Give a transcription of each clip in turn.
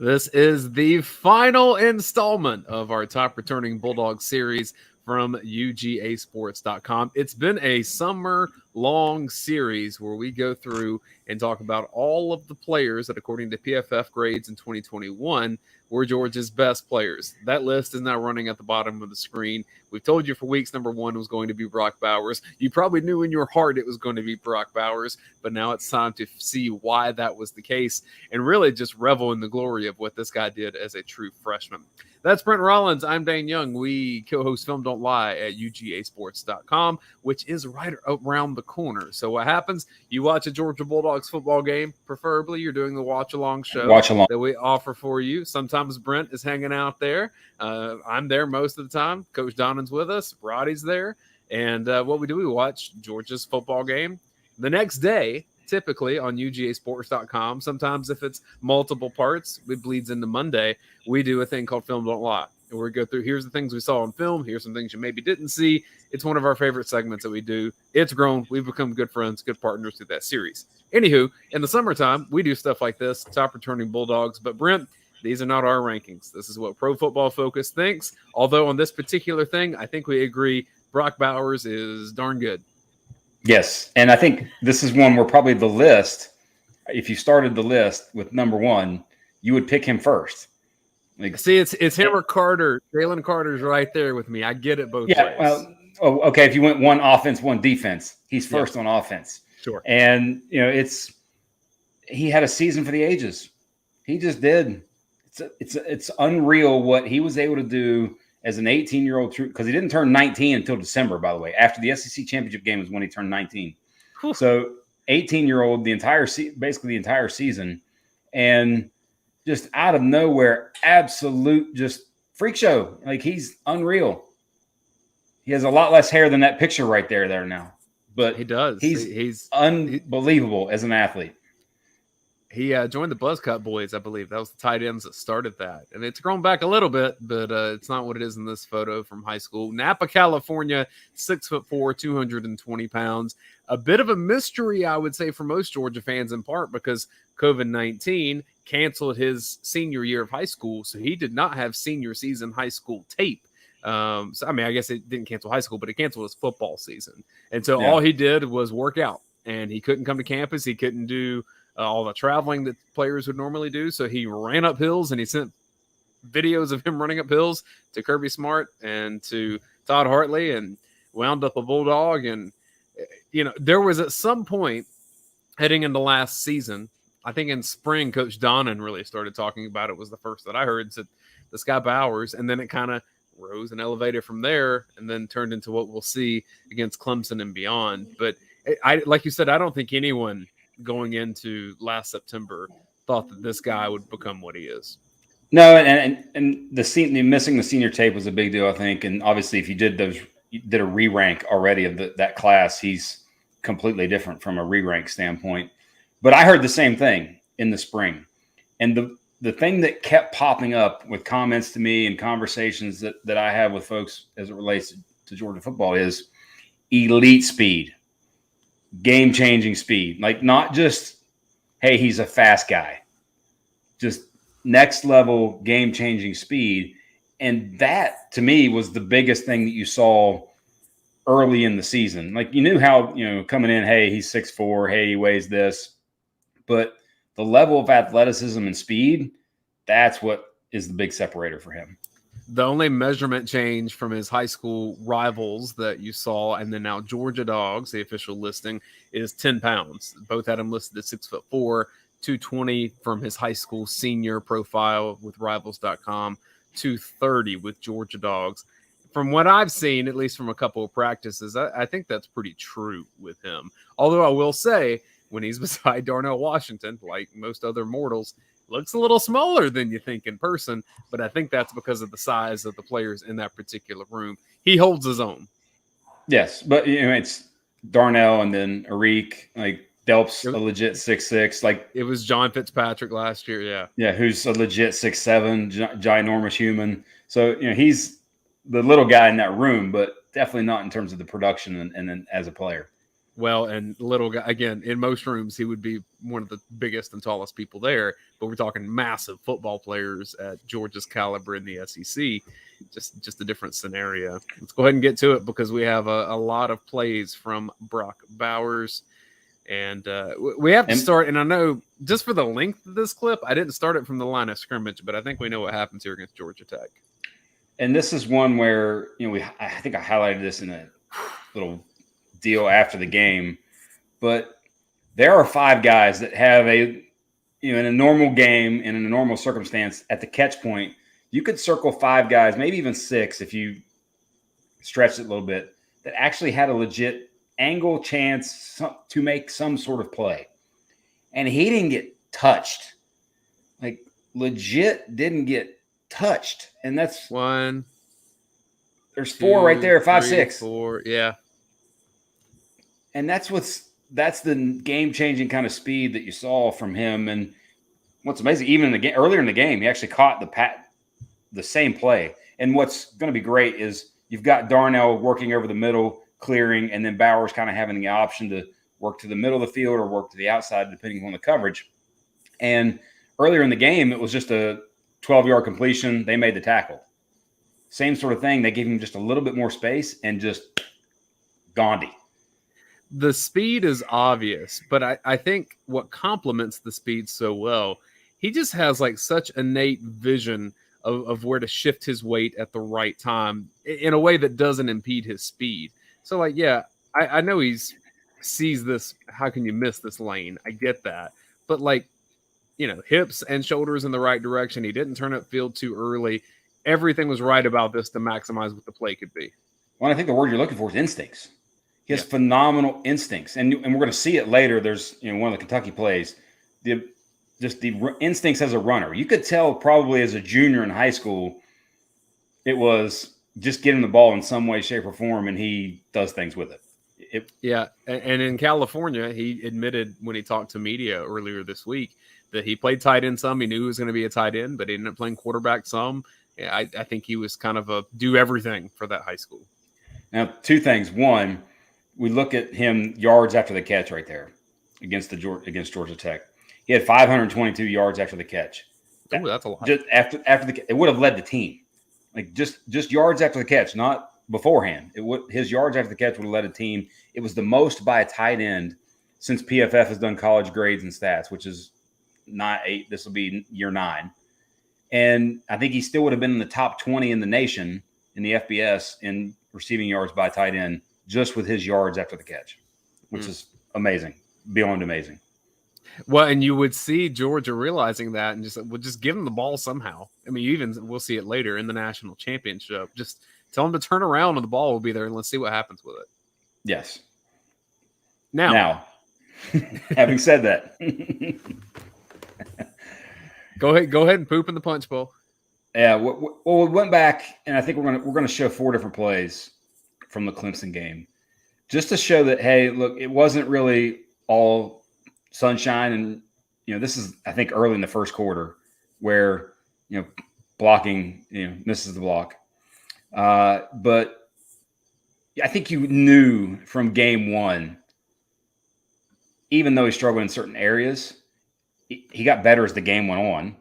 This is the final installment of our top returning Bulldogs series from UGAsports.com. It's been a summer-long series where we go through and talk about all of the players that, according to PFF grades in 2021, were Georgia's best players. That list is now running at the bottom of the screen. We've told you for weeks, number one was going to be Brock Bowers. You probably knew in your heart it was going to be Brock Bowers, but now it's time to see why that was the case and really just revel in the glory of what this guy did as a true freshman. That's Brent Rollins. I'm Dane Young. We co-host Film Don't Lie at UGAsports.com, which is right around the corner. So what happens? You watch a Georgia Bulldogs football game. Preferably, you're doing the watch-along show that we offer for you. Sometimes Brent is hanging out there. I'm there most of the time. Coach Donnan's with us. Roddy's there. And what we do, we watch Georgia's football game. The next day, typically on UGAsports.com. Sometimes if it's multiple parts, it bleeds into Monday. We do a thing called Film Don't Lie. And we go through, here's the things we saw on film. Here's some things you maybe didn't see. It's one of our favorite segments that we do. It's grown. We've become good friends, good partners through that series. Anywho, in the summertime, we do stuff like this, top returning Bulldogs. But Brent, these are not our rankings. This is what Pro Football Focus thinks. Although on this particular thing, I think we agree Brock Bowers is darn good. Yes, and I think this is one where probably the list, if you started the list with number one, you would pick him first. Like, see, it's him or Carter. Jalen Carter's right there with me. I get it both ways. Well, okay, if you went one offense, one defense, he's first on offense. Sure. And, he had a season for the ages. He just did. It's unreal what he was able to do as an 18-year-old, because he didn't turn 19 until December, by the way. After the SEC championship game is when he turned 19. Whew. So 18-year-old, basically the entire season, and just out of nowhere, absolute just freak show. Like, he's unreal. He has a lot less hair than that picture right there now. But he does. He's unbelievable as an athlete. He joined the Buzzcut Boys, I believe. That was the tight ends that started that. And it's grown back a little bit, but it's not what it is in this photo from high school. Napa, California, 6'4", 220 pounds. A bit of a mystery, I would say, for most Georgia fans, in part because COVID-19 canceled his senior year of high school. So he did not have senior season high school tape. I guess it didn't cancel high school, but it canceled his football season. And so all he did was work out. And he couldn't come to campus. He couldn't do all the traveling that players would normally do. So he ran up hills, and he sent videos of him running up hills to Kirby Smart and to Todd Hartley, and wound up a Bulldog. And, there was at some point heading into last season, I think in spring, Coach Donnan really started talking about it. Was the first that I heard, said this guy Bowers. And then it kind of rose and elevated from there, and then turned into what we'll see against Clemson and beyond. But like you said, I don't think anyone going into last September thought that this guy would become what he is. No, and missing the senior tape was a big deal, I think. And obviously, if you did a re-rank already of that class, he's completely different from a re-rank standpoint. But I heard the same thing in the spring. And the thing that kept popping up with comments to me and conversations that I have with folks as it relates to Georgia football is elite speed. Game-changing speed. Like, not just, hey, he's a fast guy. Just next-level game-changing speed. And that, to me, was the biggest thing that you saw early in the season. Like, you knew how, coming in, hey, he's 6'4", hey, he weighs this. But the level of athleticism and speed, that's what is the big separator for him. The only measurement change from his high school rivals that you saw, and then now Georgia Dogs, the official listing, is 10 pounds. Both had him listed at 6'4", 220 from his high school senior profile with Rivals.com, 230 with Georgia Dogs. From what I've seen, at least from a couple of practices, I think that's pretty true with him. Although I will say, when he's beside Darnell Washington, like most other mortals, looks a little smaller than you think in person, but I think that's because of the size of the players in that particular room. He holds his own. Yes, but it's Darnell and then Arik, like Delp's a legit 6'6". Like, it was John Fitzpatrick last year, yeah, who's a legit 6'7", ginormous human. So he's the little guy in that room, but definitely not in terms of the production and then as a player. Well, and little guy, again, in most rooms, he would be one of the biggest and tallest people there. But we're talking massive football players at Georgia's caliber in the SEC. Just a different scenario. Let's go ahead and get to it because we have a lot of plays from Brock Bowers. And we have to start. And I know just for the length of this clip, I didn't start it from the line of scrimmage, but I think we know what happens here against Georgia Tech. And this is one where, I think I highlighted this in a little deal after the game, but there are 5 guys that have in a normal game and in a normal circumstance at the catch point, you could circle 5 guys, maybe even 6 if you stretch it a little bit, that actually had a legit angle chance to make some sort of play. And he didn't get touched. Like legit didn't get touched. And that's 1. There's 4 right there, 5, 6. 4, yeah. And that's the game-changing kind of speed that you saw from him. And what's amazing, even in the game, earlier in the game, he actually caught the same play. And what's going to be great is you've got Darnell working over the middle, clearing, and then Bowers kind of having the option to work to the middle of the field or work to the outside, depending on the coverage. And earlier in the game, it was just a 12-yard completion. They made the tackle. Same sort of thing. They gave him just a little bit more space and just Gandhi. The speed is obvious, but I think what complements the speed so well, he just has like such innate vision of where to shift his weight at the right time in a way that doesn't impede his speed. So like, yeah, I know sees this. How can you miss this lane? I get that. But like, hips and shoulders in the right direction. He didn't turn upfield too early. Everything was right about this to maximize what the play could be. Well, I think the word you're looking for is instincts. He has phenomenal instincts, and we're going to see it later. There's one of the Kentucky plays, the instincts as a runner. You could tell probably as a junior in high school, it was just get him the ball in some way, shape, or form, and he does things with it. And in California, he admitted when he talked to media earlier this week that he played tight end some. He knew he was going to be a tight end, but he ended up playing quarterback some. Yeah, I think he was kind of a do everything for that high school. Now, 2 things. One, we look at him yards after the catch right there against Georgia Tech. He had 522 yards after the catch. Oh, that's a lot. Just after it would have led the team. Like just yards after the catch, not beforehand. His yards after the catch would have led a team. It was the most by a tight end since PFF has done college grades and stats, which is not 8. This will be year 9. And I think he still would have been in the top 20 in the nation in the FBS in receiving yards by tight end just with his yards after the catch, which is amazing, beyond amazing. Well, and you would see Georgia realizing that and just give him the ball somehow. I mean, we'll see it later in the national championship. Just tell him to turn around and the ball will be there, and let's see what happens with it. Yes. Now, having said that, go ahead and poop in the punch bowl. Yeah. Well, we went back, and I think we're going to show 4 different plays from the Clemson game, just to show that, hey, look, it wasn't really all sunshine. And, this is, I think, early in the first quarter where, blocking, misses the block. But I think you knew from game 1, even though he struggled in certain areas, he got better as the game went on.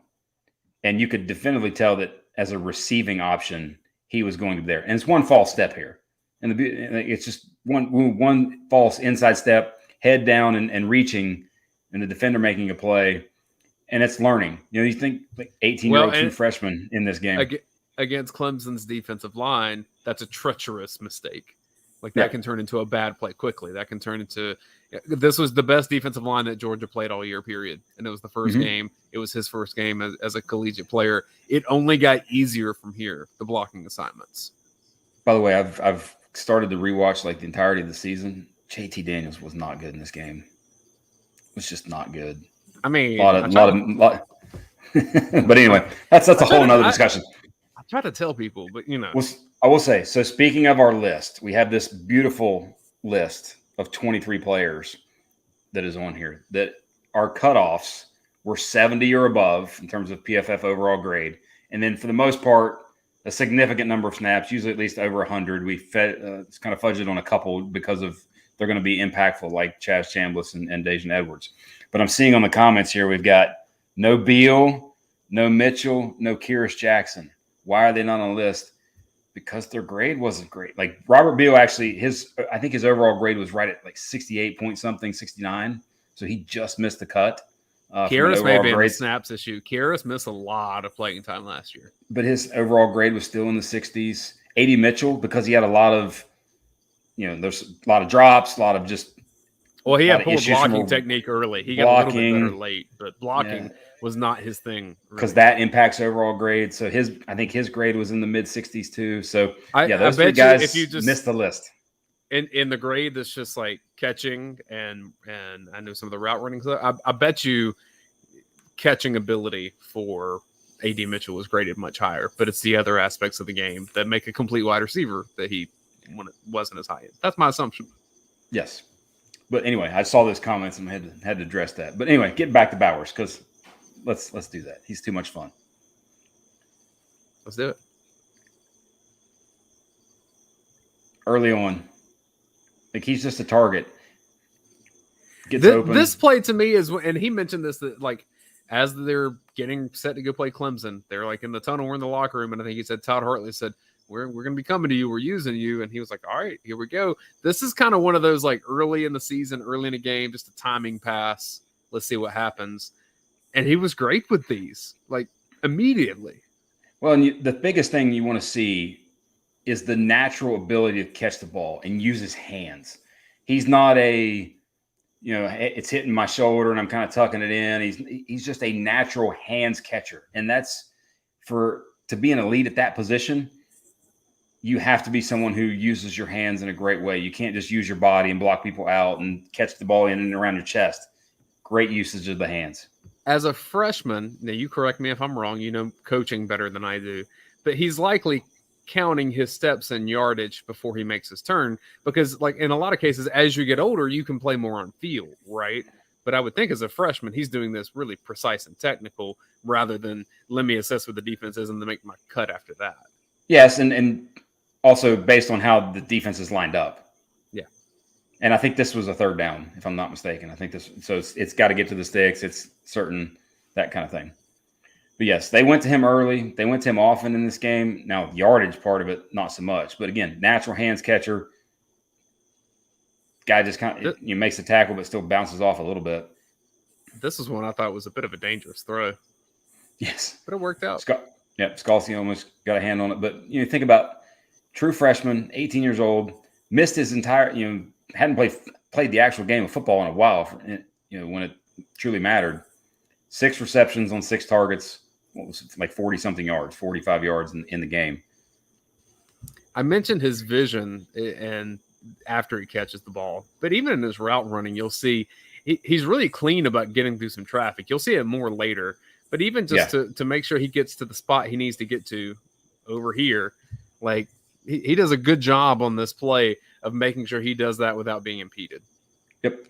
And you could definitively tell that as a receiving option, he was going to be there. And it's one false step here. And it's just one false inside step, head down and reaching, and the defender making a play. And it's learning. You think like 18-year-old true freshman in this game. Against Clemson's defensive line, that's a treacherous mistake. Like that can turn into a bad play quickly. That can turn into – this was the best defensive line that Georgia played all year, period. And it was the first game. It was his first game as a collegiate player. It only got easier from here, the blocking assignments. By the way, I've started to rewatch like the entirety of the season. JT Daniels was not good in this game. It was just not good. I mean, but anyway, that's a whole nother discussion. I try to tell people, but I will say, so speaking of our list, we have this beautiful list of 23 players that is on here that our cutoffs were 70 or above in terms of PFF overall grade. And then for the most part, a significant number of snaps, usually at least over 100. We it's kind of fudged on a couple because of they're going to be impactful like Chaz Chambliss and Daijun Edwards. But I'm seeing on the comments here, we've got no Beal, no Mitchell, no Kyrus Jackson. Why are they not on the list? Because their grade wasn't great. Like Robert Beal, actually, I think his overall grade was right at like 68 point something, 69. So he just missed the cut. Kyrus may be in the snaps issue. Kyrus missed a lot of playing time last year. But his overall grade was still in the 60s. A.D. Mitchell, because he had a lot of, there's a lot of drops, a lot of just. Well, he had poor blocking technique early. He got a little bit better late, but blocking was not his thing. Because that impacts overall grade. So I think his grade was in the mid 60s too. So those three guys if you just missed the list. In the grade that's just like catching and I know some of the route running. I bet you catching ability for A.D. Mitchell was graded much higher, but it's the other aspects of the game that make a complete wide receiver that he wasn't as high as. That's my assumption. Yes. But anyway, I saw those comments and had to address that. But anyway, get back to Bowers because let's do that. He's too much fun. Let's do it. Early on, like he's just a target. Gets open. This play to me is, and he mentioned this, that like as they're getting set to go play Clemson, they're like in the tunnel, we're in the locker room, and I think he said Todd Hartley said, We're going to be coming to you. We're using you. And he was like, all right, here we go. This is kind of one of those like early in the season, early in the game, just a timing pass. Let's see what happens. And he was great with these, like immediately. Well, and the biggest thing you want to see is the natural ability to catch the ball and use his hands. He's not it's hitting my shoulder and I'm kind of tucking it in. He's just a natural hands catcher. And that's to be an elite at that position, you have to be someone who uses your hands in a great way. You can't just use your body and block people out and catch the ball in and around your chest. Great usage of the hands. As a freshman, now you correct me if I'm wrong, coaching better than I do, but he's likely counting his steps and yardage before he makes his turn because like in a lot of cases, as you get older, you can play more on field, right? But I would think as a freshman, he's doing this really precise and technical rather than let me assess what the defense is and then make my cut after that. Yes, and also based on how the defense is lined up. Yeah. And I think this was a third down, if I'm not mistaken. I think it's got to get to the sticks. It's certain, that kind of thing. But yes, they went to him early. They went to him often in this game. Now, yardage part of it, not so much. But again, natural hands catcher. Guy just kind of makes the tackle, but still bounces off a little bit. This is one I thought was a bit of a dangerous throw. Yes. But it worked out. Scalzi almost got a hand on it. But, think about true freshman, 18 years old, missed his entire, hadn't played the actual game of football in a while, when it truly mattered. 6 receptions on 6 targets. What was it, like 40-something yards, 45 yards in the game. I mentioned his vision and after he catches the ball. But even in his route running, you'll see he's really clean about getting through some traffic. You'll see it more later. But even just to make sure he gets to the spot he needs to get to over here, like he does a good job on this play of making sure he does that without being impeded. Yep.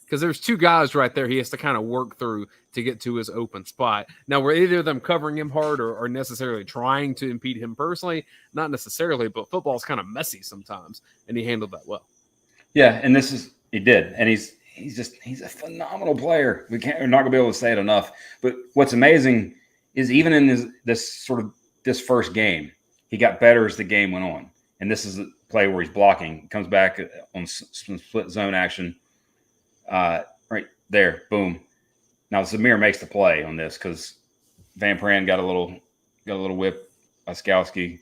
Because there's 2 guys right there he has to kind of work through to get to his open spot. Now, were either of them covering him hard or necessarily trying to impede him personally? Not necessarily, but football's kind of messy sometimes, and he handled that well. Yeah, and he did. And he's a phenomenal player. We're not going to be able to say it enough. But what's amazing is even in this first game, he got better as the game went on. And this is a play where he's blocking, comes back on some split zone action. Right there, boom. Now Zamir makes the play on this because Van Pran got a little whip by Skalski.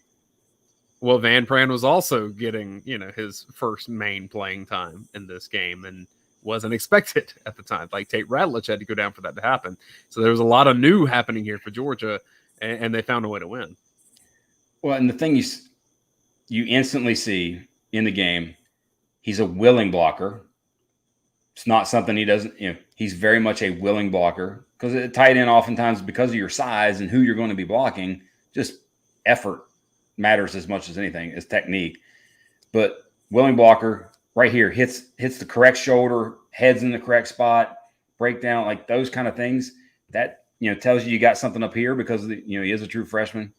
Well, Van Pran was also getting, his first main playing time in this game and wasn't expected at the time. Like Tate Radlich had to go down for that to happen. So there was a lot of new happening here for Georgia, and they found a way to win. Well, and the thing you instantly see in the game, he's a willing blocker. It's not something he doesn't, he's very much a willing blocker because at tight end, oftentimes because of your size and who you're going to be blocking, just effort matters as much as anything, as technique. But willing blocker right here hits the correct shoulder, heads in the correct spot, breakdown, like those kind of things that, tells you got something up here because, he is a true freshman.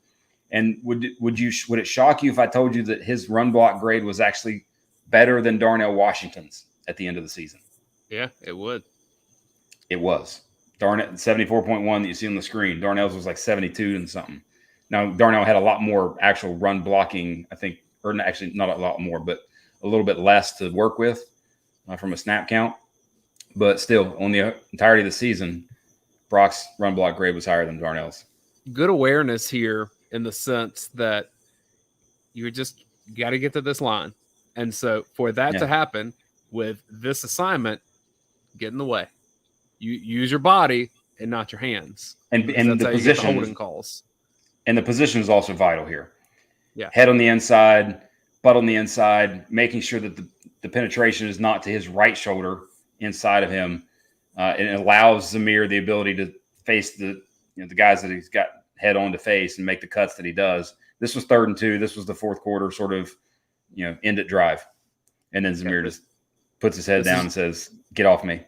And would it shock you if I told you that his run block grade was actually better than Darnell Washington's at the end of the season. Yeah, it would. It was. Darnell 74.1 that you see on the screen. Darnell's was like 72 and something. Now, Darnell had a lot more actual run blocking, I think, or actually not a lot more, but a little bit less to work with from a snap count. But still, on the entirety of the season, Brock's run block grade was higher than Darnell's. Good awareness here in the sense that you got to get to this line. And so for that to happen with this assignment, get in the way. You use your body and not your hands. And the position holding calls. And the position is also vital here. Yeah. Head on the inside, butt on the inside, making sure that the penetration is not to his right shoulder inside of him. It allows Zamir the ability to face the guys that he's got head on to face and make the cuts that he does. This was 3rd and 2. This was the fourth quarter sort of, end it drive. And then Zamir just puts his head down and says, get off me.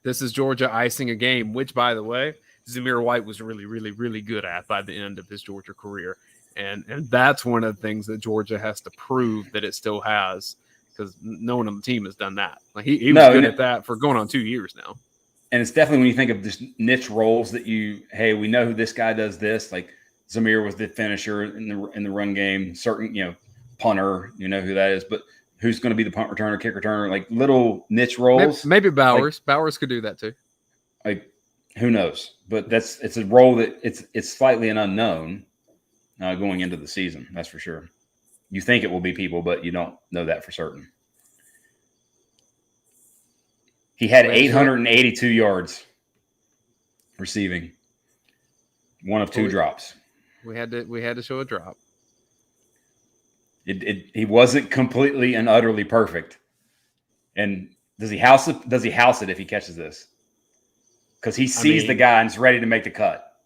This is Georgia icing a game, which, by the way, Zamir White was really, really, really good at by the end of his Georgia career. And that's one of the things that Georgia has to prove that it still has, because no one on the team has done that. Like he was good at that for going on 2 years now. And it's definitely when you think of just niche roles that we know who this guy does this. Like Zamir was the finisher in the run game, certain, punter, you know who that is, but who's going to be the punt returner, kick returner, like little niche roles. Maybe Bowers. Like, Bowers could do that too. Like, who knows? But it's a role that it's slightly an unknown going into the season. That's for sure. You think it will be people, but you don't know that for certain. He had 882 yards receiving, one of 2 drops. We had to show a drop. He wasn't completely and utterly perfect. And does he house it? Does he house it if he catches this? Because he sees the guy and is ready to make the cut.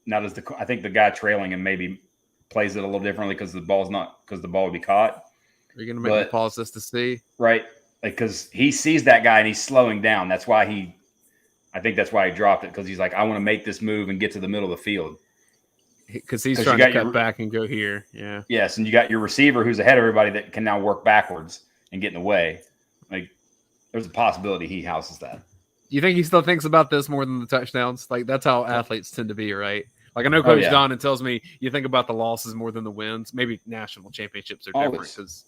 Now I think the guy trailing him maybe plays it a little differently because the ball would be caught. Are you going to make me pause this to see? Right. Like, because he sees that guy and he's slowing down. I think that's why he dropped it, because he's like, I want to make this move and get to the middle of the field. Because he's trying to cut back and go here. Yeah. Yes, and you got your receiver who's ahead of everybody that can now work backwards and get in the way. Like, there's a possibility he houses that. You think he still thinks about this more than the touchdowns? Like, that's how athletes tend to be, right? Like, I know Coach Donnan tells me you think about the losses more than the wins. Maybe national championships are different because,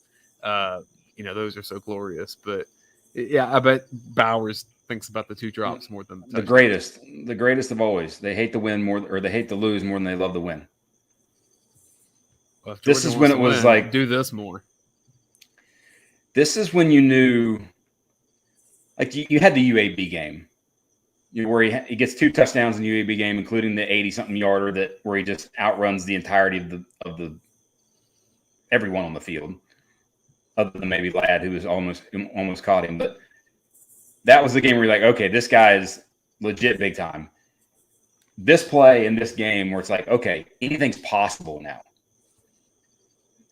those are so glorious. But, yeah, I bet Bowers thinks about the 2 drops more than the greatest of always. They hate the win more, or they hate to lose more than they love the win. Well, this is when it was like, do this more. This is when you knew, like, you had the UAB game, where he gets 2 touchdowns in the UAB game, including the 80-something yarder where he just outruns the entirety of the everyone on the field, other than maybe Ladd, who was almost caught him. But that was the game where you're like, okay, this guy is legit big time. This play in this game where it's like, okay, anything's possible now.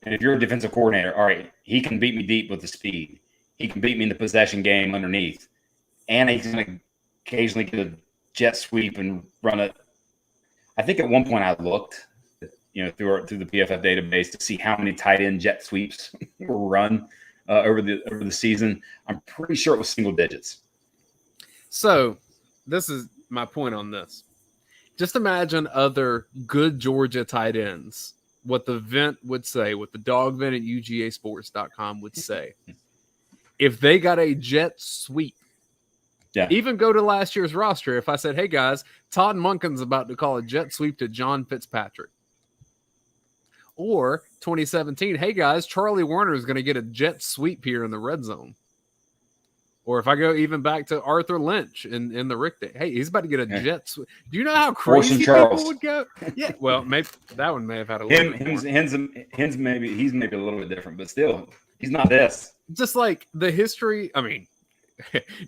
And if you're a defensive coordinator, all right, he can beat me deep with the speed. He can beat me in the possession game underneath. And he's going to occasionally get a jet sweep and run it. I think at one point I looked, through the PFF database to see how many tight end jet sweeps were run over the season. I'm pretty sure it was single digits. So this is my point on this. Just imagine other good Georgia tight ends, what the vent would say, what the dog vent at UGAsports.com would say. If they got a jet sweep, even go to last year's roster. If I said, hey guys, Todd Monken's about to call a jet sweep to John Fitzpatrick. Or 2017, hey guys, Charlie Warner is going to get a jet sweep here in the red zone. Or if I go even back to Arthur Lynch in the Rick Day, hey, he's about to get a jet sweep. Do you know how crazy people would go? Yeah, well, maybe that one may have had a little bit more. He's maybe a little bit different, but still, he's not this. Just like the history, I mean,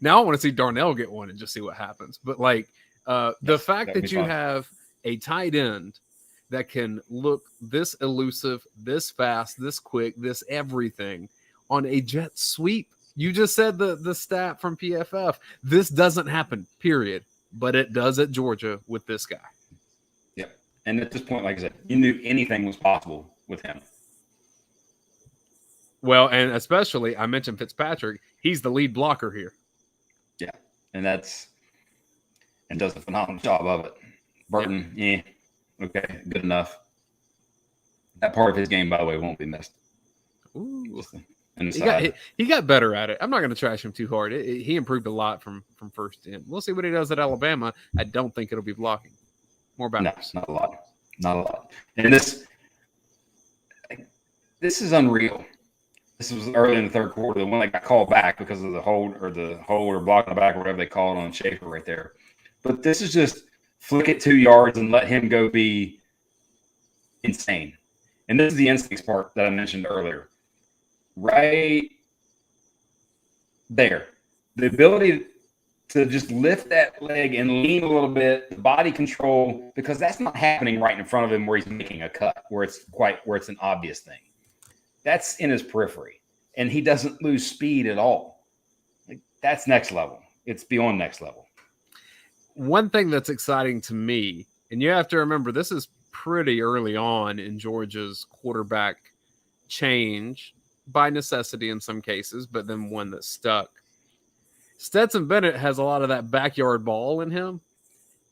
now I want to see Darnell get one and just see what happens. But like the fact that you have a tight end that can look this elusive, this fast, this quick, this everything on a jet sweep. You just said the stat from PFF. This doesn't happen, period. But it does at Georgia with this guy. Yep. And at this point, like I said, you knew anything was possible with him. Well, and especially I mentioned Fitzpatrick. He's the lead blocker here. Yeah, and does a phenomenal job of it. Burton, okay, good enough. That part of his game, by the way, won't be missed. Ooh. He got better at it. I'm not going to trash him too hard. He improved a lot from first to end. We'll see what he does at Alabama. I don't think it'll be blocking. More about No, not a lot. And this is unreal. This was early in the third quarter, the one that got called back because of the hold or block on the back or whatever they call it on Shafer right there. But this is just flick it 2 yards and let him go be insane. And this is the instincts part that I mentioned earlier. Right there. The ability to just lift that leg and lean a little bit, the body control, because that's not happening right in front of him where he's making a cut, where it's an obvious thing. That's in his periphery. And he doesn't lose speed at all. Like, that's next level. It's beyond next level. One thing that's exciting to me, and you have to remember, this is pretty early on in Georgia's quarterback change, by necessity in some cases, but then one that stuck. Stetson Bennett has a lot of that backyard ball in him,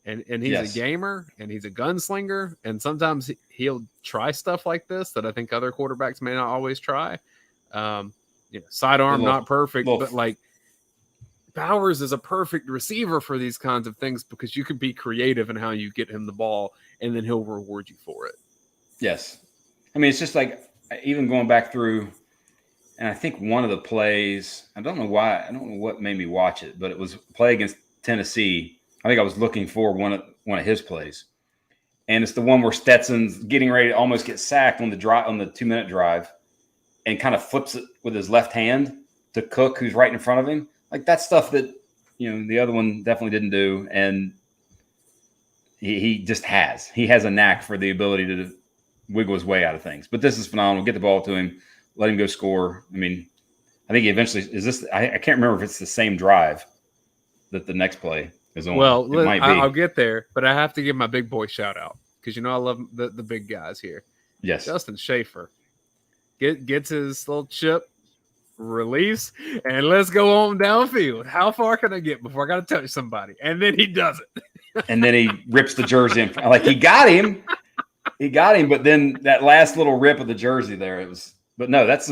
and he's a gamer, and he's a gunslinger, and sometimes he'll try stuff like this that I think other quarterbacks may not always try. Sidearm, not perfect, but like Bowers is a perfect receiver for these kinds of things because you can be creative in how you get him the ball, and then he'll reward you for it. Yes. I mean, it's just like even going back through, and I think one of the plays, I don't know what made me watch it, but it was a play against Tennessee. I think I was looking for one of his plays. And it's the one where Stetson's getting ready to almost get sacked on the 2-minute drive and kind of flips it with his left hand to Cook, who's right in front of him. Like, that's stuff that, the other one definitely didn't do. And he just has. He has a knack for the ability to wiggle his way out of things. But this is phenomenal. Get the ball to him. Let him go score. I mean, I think he eventually is this. I can't remember if it's the same drive that the next play is on. Well, I'll get there, but I have to give my big boy shout out because I love the big guys here. Yes, Justin Shafer gets his little chip release and let's go on downfield. How far can I get before I got to touch somebody? And then he does it. And then he rips the jersey in. Like, he got him. But then that last little rip of the jersey there, it was. But no, that's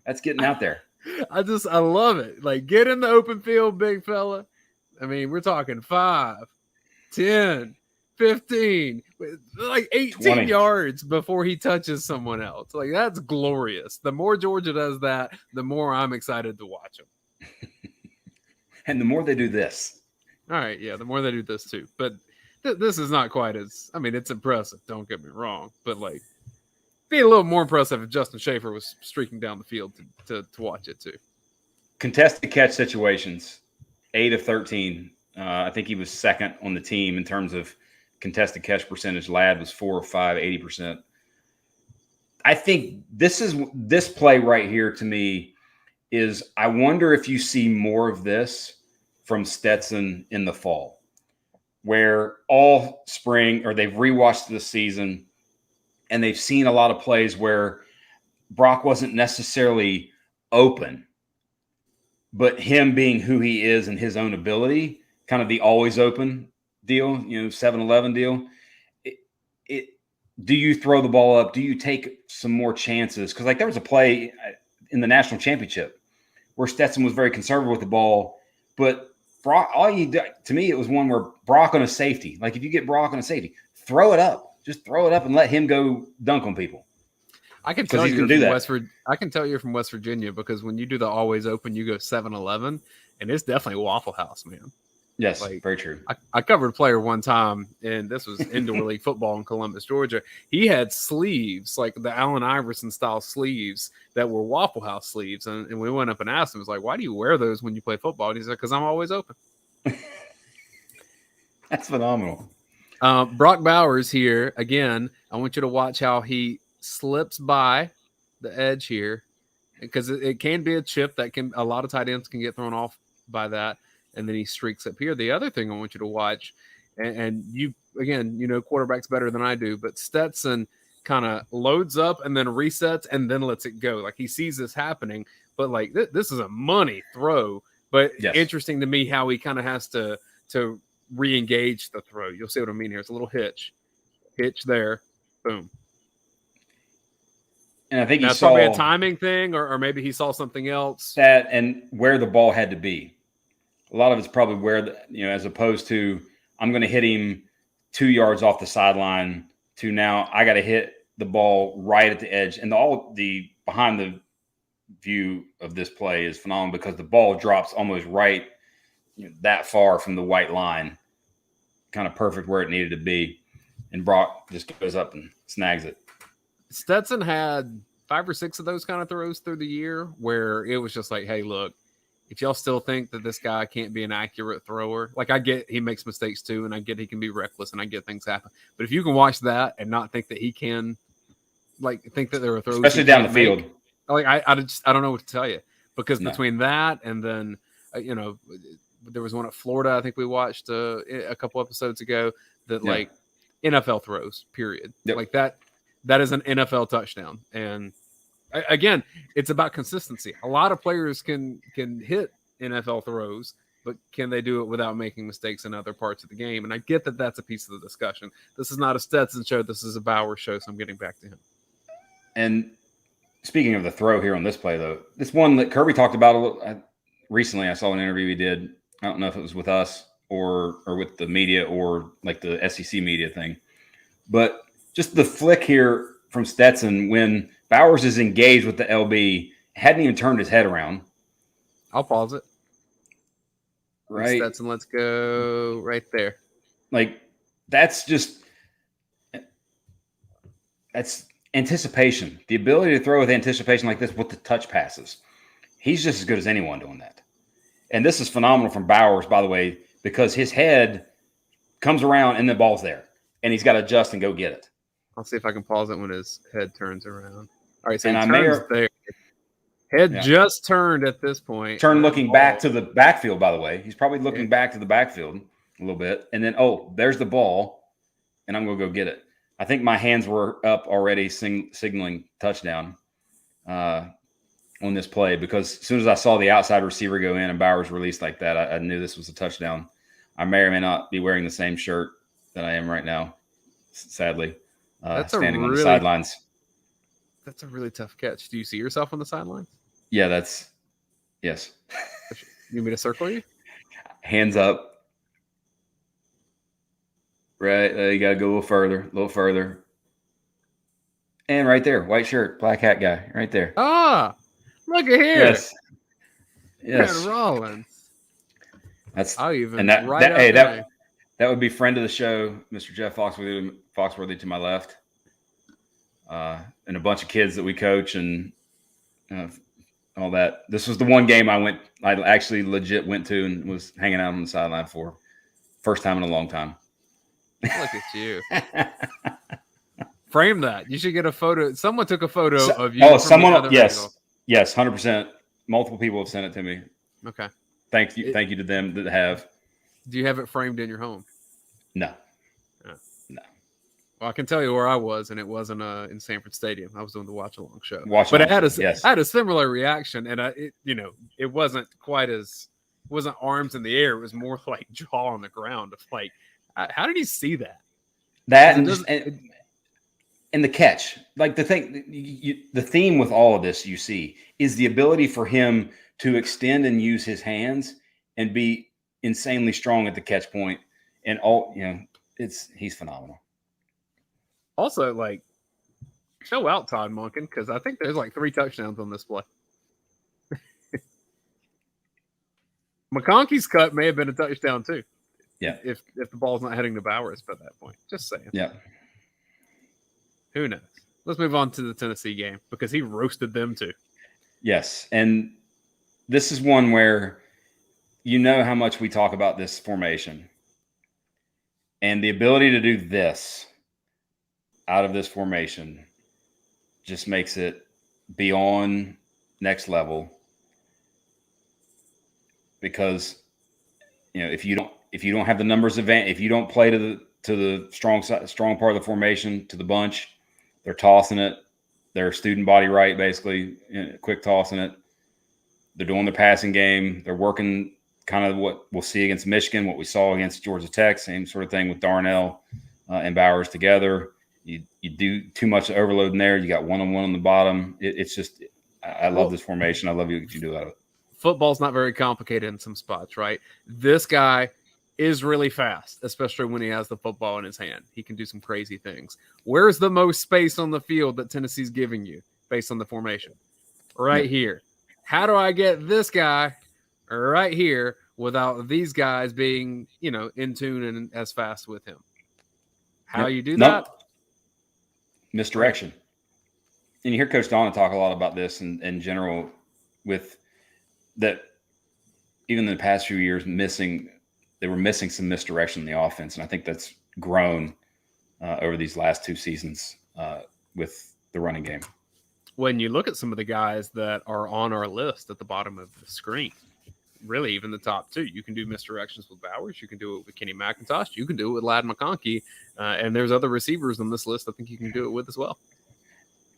that's getting out there. I love it. Like, get in the open field, big fella. I mean, we're talking 5, 10, 15, like 18 20 yards before he touches someone else. Like, that's glorious. The more Georgia does that, the more I'm excited to watch them. And the more they do this. All right, yeah, the more they do this too. But this is not quite as, I mean, it's impressive. Don't get me wrong. But, like, be a little more impressive if Justin Shafer was streaking down the field to watch it too. Contested catch situations, 8 of 13. I think he was second on the team in terms of contested catch percentage. Ladd was 4 or 5, 80%. I think this play right here to me is, I wonder if you see more of this from Stetson in the fall, where all spring, or they've rewatched this season, and they've seen a lot of plays where Brock wasn't necessarily open, but him being who he is and his own ability, kind of the always open deal, 7-11 deal. Do you throw the ball up? Do you take some more chances? Because, like, there was a play in the national championship where Stetson was very conservative with the ball, but Brock, to me, it was one where Brock on a safety. Like, if you get Brock on a safety, throw it up. Just throw it up and let him go dunk on people. I can tell you from West Virginia because when you do the always open, you go 7-11, and it's definitely Waffle House, man. Yes, like, very true. I covered a player one time, and this was indoor league football in Columbus, Georgia. He had sleeves, like the Allen Iverson style sleeves that were Waffle House sleeves. And we went up and asked him, was like, why do you wear those when you play football? And he said, because I'm always open. That's phenomenal. Brock Bowers here, again, I want you to watch how he slips by the edge here because it can be a chip that a lot of tight ends can get thrown off by that. And then he streaks up here. The other thing I want you to watch, and you, again, quarterbacks better than I do, but Stetson kind of loads up and then resets and then lets it go. Like he sees this happening, but like this is a money throw. But interesting to me how he kind of has to re-engage the throw. You'll see what I mean here. It's a little hitch there, boom. And I think that's probably a timing thing, or maybe he saw something else. That and where the ball had to be. A lot of it's probably where as opposed to I'm going to hit him 2 yards off the sideline to now I got to hit the ball right at the edge. And all the behind the view of this play is phenomenal because the ball drops almost right that far from the white line, kind of perfect where it needed to be. And Brock just goes up and snags it. Stetson had 5 or 6 of those kind of throws through the year where it was just like, hey, look, if y'all still think that this guy can't be an accurate thrower, like I get he makes mistakes too, and I get he can be reckless, and I get things happen. But if you can watch that and not think that he can, like, think that there are throws, especially down the field, like I don't know what to tell you because between that and then there was one at Florida I think we watched a couple episodes ago that like NFL throws, period, like that is an NFL touchdown. And again, it's about consistency. A lot of players can hit NFL throws, but can they do it without making mistakes in other parts of the game? And I get that that's a piece of the discussion. This is not a Stetson show. This is a Bowers show, so I'm getting back to him. And speaking of the throw here on this play, though, this one that Kirby talked about a little recently, I saw an interview he did. I don't know if it was with us or with the media or like the SEC media thing, but just the flick here from Stetson when Bowers is engaged with the LB, hadn't even turned his head around. I'll pause it. Right. Stetson, let's go right there. Like, that's anticipation. The ability to throw with anticipation like this with the touch passes. He's just as good as anyone doing that. And this is phenomenal from Bowers, by the way, because his head comes around and the ball's there. And he's got to adjust and go get it. I'll see if I can pause it when his head turns around. All right, so he turns there. Head just turned at this point. Turn looking back to the backfield, by the way. He's probably looking back to the backfield a little bit. And then, there's the ball, and I'm going to go get it. I think my hands were up already signaling touchdown on this play because as soon as I saw the outside receiver go in and Bowers released like that, I knew this was a touchdown. I may or may not be wearing the same shirt that I am right now, sadly. That's standing on the sidelines. That's a really tough catch. Do you see yourself on the sidelines? Yeah, yes. You want me to circle you? Hands up. Right. You got to go a little further. And right there, white shirt, black hat guy, right there. Ah, look at here. Yes. Rollins. That would be friend of the show, Mr. Jeff Foxworthy to my left, and a bunch of kids that we coach and all that. This was the one game I actually legit went to and was hanging out on the sideline for. First time in a long time. Look at you. Frame that. You should get a photo. Someone took a photo of you. Yes, 100%. Multiple people have sent it to me. Okay. Thank you to them that have. Do you have it framed in your home? No. No. Well, I can tell you where I was, and it wasn't in Sanford Stadium. I was doing the watch-along show. I had a similar reaction, and it wasn't arms in the air. It was more like jaw on the ground. Of like, how did he see that? And the catch, like the theme with all of this you see is the ability for him to extend and use his hands and be insanely strong at the catch point, and he's phenomenal. Also, like, show out Todd Monken because I think there's like 3 touchdowns on this play. McConkey's cut may have been a touchdown too. Yeah, if the ball's not heading to Bowers by that point. Just saying. Yeah. Who knows? Let's move on to the Tennessee game because he roasted them too. Yes, and this is one where how much we talk about this formation. And the ability to do this out of this formation just makes it beyond next level. Because if you don't have the numbers advantage, if you don't play to the strong part of the formation, to the bunch, They're tossing it. They're student body right, basically, quick tossing it. They're doing their passing game. They're working kind of what we'll see against Michigan, what we saw against Georgia Tech, same sort of thing with Darnell and Bowers together. You do too much overload in there. You got one-on-one on the bottom. It's just I love this formation. I love what you do out of it. Football's not very complicated in some spots, right? This guy is really fast, especially when he has the football in his hand. He can do some crazy things. Where's the most space on the field that Tennessee's giving you based on the formation? Right here. How do I get this guy right here without these guys being, in tune and as fast with him? How you do that? Misdirection. And you hear Coach Donna talk a lot about this in general with that even in the past few years they were missing some misdirection in the offense. And I think that's grown over these last 2 seasons with the running game. When you look at some of the guys that are on our list at the bottom of the screen, really even the top 2, you can do misdirections with Bowers. You can do it with Kenny McIntosh. You can do it with Ladd McConkey. And there's other receivers on this list I think you can do it with as well.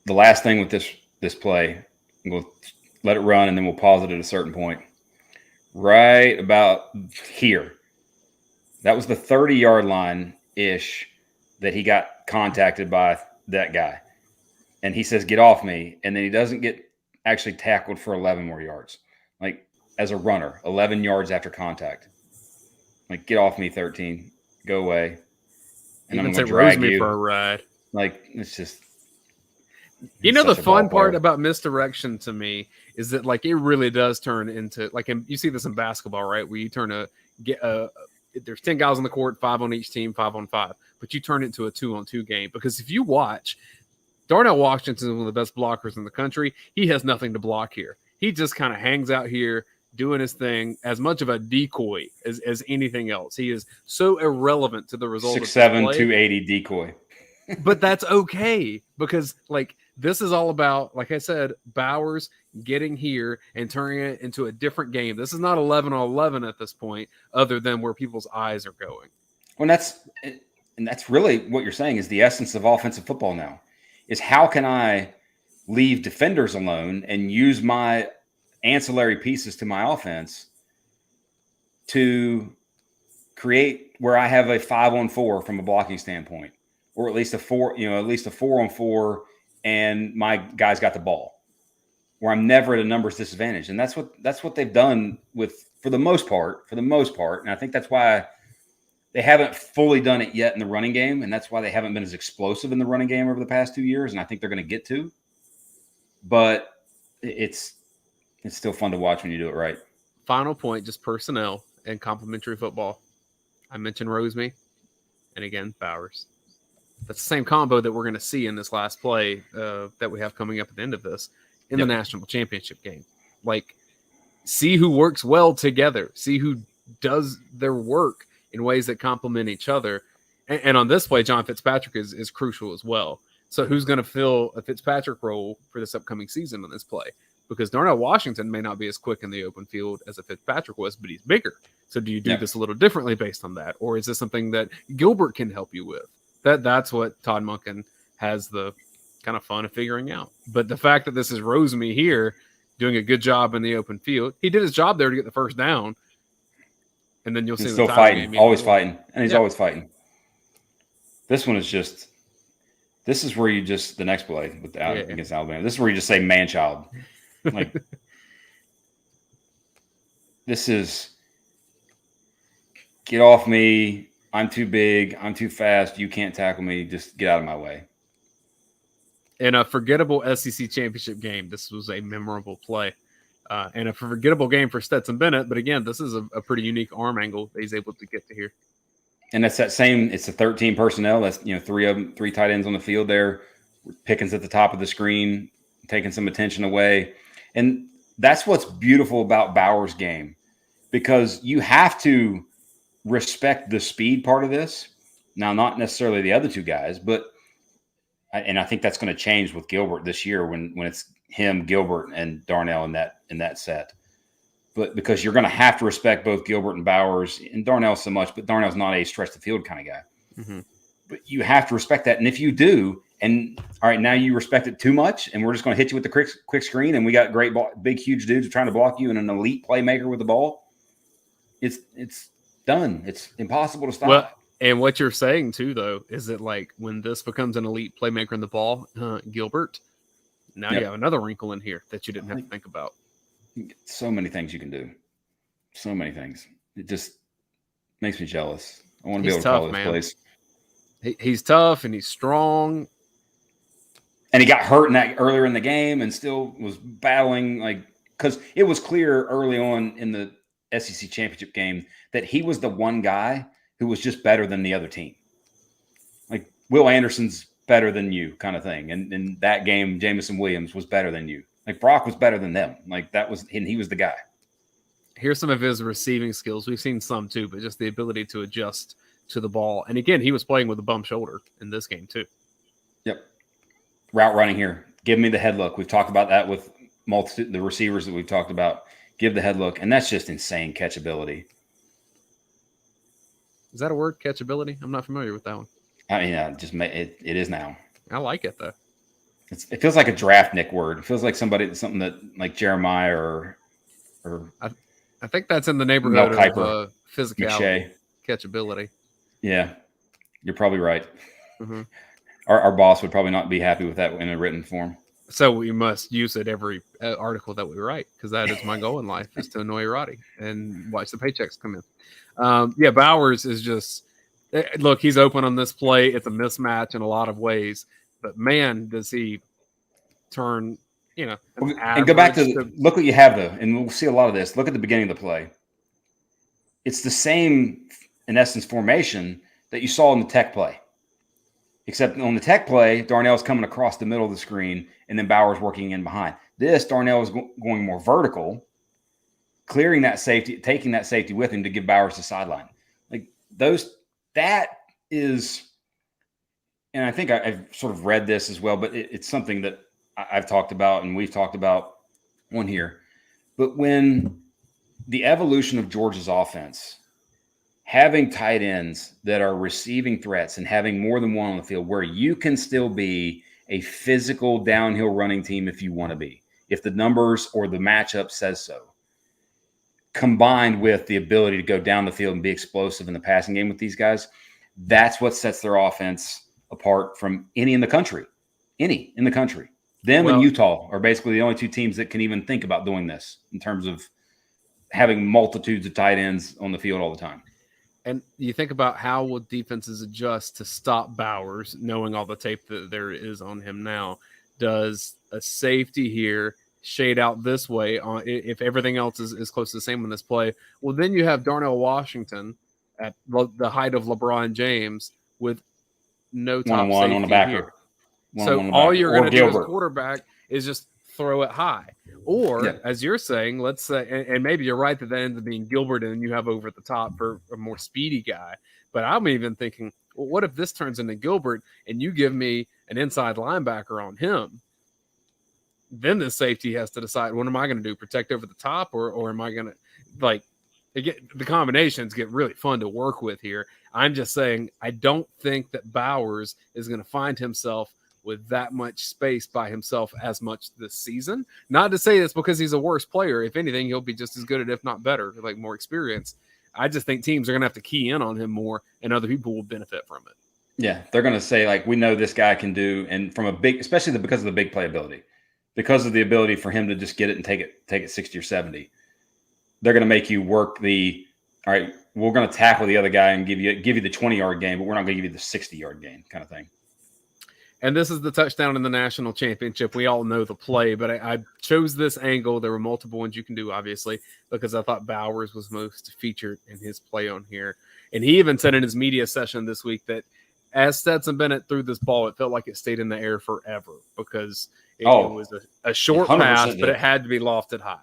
The last thing with this play, we'll let it run and then we'll pause it at a certain point. Right about here. That was the 30-yard line-ish that he got contacted by that guy. And he says, get off me. And then he doesn't get actually tackled for 11 more yards. Like, as a runner, 11 yards after contact. Like, get off me, 13. Go away. And I'm going to drag you for a ride. Like, it's just. The fun part about misdirection to me is that, like, it really does turn into, like, you see this in basketball, right? Where you there's 10 guys on the court, 5 on each team, 5 on 5. But you turn it into a 2-on-2 game. Because if you watch, Darnell Washington is one of the best blockers in the country. He has nothing to block here. He just kind of hangs out here doing his thing, as much of a decoy as anything else. He is so irrelevant to the result. 6'7", 280 decoy. But that's okay because, like, this is all about, like I said, Bowers getting here and turning it into a different game. This is not 11 on 11 at this point, other than where people's eyes are going. Well, that's really what you're saying is the essence of offensive football now. Is how can I leave defenders alone and use my ancillary pieces to my offense to create where I have a 5-on-4 from a blocking standpoint, or at least a 4-on-4, and my guys got the ball, where I'm never at a numbers disadvantage. And that's what they've done for the most part. And I think that's why they haven't fully done it yet in the running game, and that's why they haven't been as explosive in the running game over the past 2 years, and I think they're going to get to. But it's still fun to watch when you do it right. Final point, just personnel and complementary football. I mentioned Rosemy, and again, Bowers. That's the same combo that we're going to see in this last play that we have coming up at the end of this in the national championship game. Like, see who works well together. See who does their work in ways that complement each other. And on this play, John Fitzpatrick is crucial as well. So who's going to fill a Fitzpatrick role for this upcoming season on this play? Because Darnell Washington may not be as quick in the open field as a Fitzpatrick was, but he's bigger. So do you do this a little differently based on that? Or is this something that Gilbert can help you with? That's what Todd Monken has the kind of fun of figuring out. But the fact that this is Rosemy here doing a good job in the open field, he did his job there to get the first down. And then you'll see he's still fighting, always fighting, and he's always fighting. This one is just – this is where you just – the next play against Alabama, this is where you just say man-child. Like, this is get off me. I'm too big. I'm too fast. You can't tackle me. Just get out of my way. In a forgettable SEC championship game, this was a memorable play. And a forgettable game for Stetson Bennett. But again, this is a pretty unique arm angle that he's able to get to here. And that's it's the 13 personnel. That's, three tight ends on the field there. Pickens at the top of the screen, taking some attention away. And that's what's beautiful about Bowers' game, because you have to respect the speed part of this. Now, not necessarily the other two guys, but I think that's going to change with Gilbert this year when it's him, Gilbert, and Darnell in that set. But because you're going to have to respect both Gilbert and Bowers, and Darnell so much, but Darnell's not a stretch the field kind of guy. Mm-hmm. But you have to respect that. And if you do, And all right, now you respect it too much, and we're just going to hit you with the quick screen, and we got great big, huge dudes trying to block you and an elite playmaker with the ball. It's done. It's impossible to stop. Well, and what you're saying too, though, is that like when this becomes an elite playmaker in the ball, Gilbert, now you have another wrinkle in here that you didn't have to think about. So many things you can do. So many things. It just makes me jealous. I want to be able to call this place. He's tough and he's strong. And he got hurt earlier in the game and still was battling, because it was clear early on in the SEC championship game that he was the one guy who was just better than the other team. Like Will Anderson's better than you kind of thing. And in that game, Jamison Williams was better than you. Like Brock was better than them. And he was the guy. Here's some of his receiving skills. We've seen some too, but just the ability to adjust to the ball. And again, he was playing with a bum shoulder in this game too. Yep. Route running here. Give me the head look. We've talked about that with the receivers that we've talked about. Give the head look. And that's just insane catchability. Is that a word, catchability? I'm not familiar with that one. I mean, it is now. I like it though. It feels like a draft Nick word. It feels like something that like Jeremiah or I think that's in the neighborhood of physicality, McShay. Catchability. Yeah, you're probably right. Mm-hmm. Our boss would probably not be happy with that in a written form. So we must use it every article that we write, because that is my goal in life, is to annoy Roddy and watch the paychecks come in. Bowers is just look. He's open on this play. It's a mismatch in a lot of ways, but man, does he turn. And go back to look what you have though, and we'll see a lot of this. Look at the beginning of the play. It's the same, in essence, formation that you saw in the Tech play. Except on the Tech play, Darnell's coming across the middle of the screen, and then Bowers working in behind. This, Darnell is going more vertical, clearing that safety, taking that safety with him to give Bowers the sideline. That is, and I think I've sort of read this as well, but it's something that I've talked about and we've talked about on here. But when the evolution of Georgia's offense, having tight ends that are receiving threats and having more than one on the field where you can still be a physical downhill running team if you want to be, if the numbers or the matchup says so, combined with the ability to go down the field and be explosive in the passing game with these guys, that's what sets their offense apart from any in the country. Them and Utah are basically the only two teams that can even think about doing this in terms of having multitudes of tight ends on the field all the time. And you think about how will defenses adjust to stop Bowers, knowing all the tape that there is on him now. Does a safety here shade out this way if everything else is close to the same on this play? Well, then you have Darnell Washington at the height of LeBron James with no top safety on the backer. Here. So all you're going to do as quarterback is just throw it high. Or, as you're saying, let's say, and maybe you're right that ends up being Gilbert and you have over the top for a more speedy guy. But I'm even thinking, well, what if this turns into Gilbert and you give me an inside linebacker on him? Then the safety has to decide, what am I going to do? Protect over the top or am I going to, the combinations get really fun to work with here. I'm just saying, I don't think that Bowers is going to find himself with that much space by himself as much this season. Not to say this because he's a worse player. If anything, he'll be just as good at, if not better, like more experience. I just think teams are going to have to key in on him more and other people will benefit from it. Yeah. They're going to say, we know this guy can do, and from especially because of the big playability, because of the ability for him to just get it and take it 60 or 70. They're going to make you work all right, we're going to tackle the other guy and give you the 20-yard gain, but we're not going to give you the 60-yard gain kind of thing. And this is the touchdown in the national championship. We all know the play, but I chose this angle. There were multiple ones you can do, obviously, because I thought Bowers was most featured in his play on here. And he even said in his media session this week that as Stetson Bennett threw this ball, it felt like it stayed in the air forever because it was a short pass, but it had to be lofted high.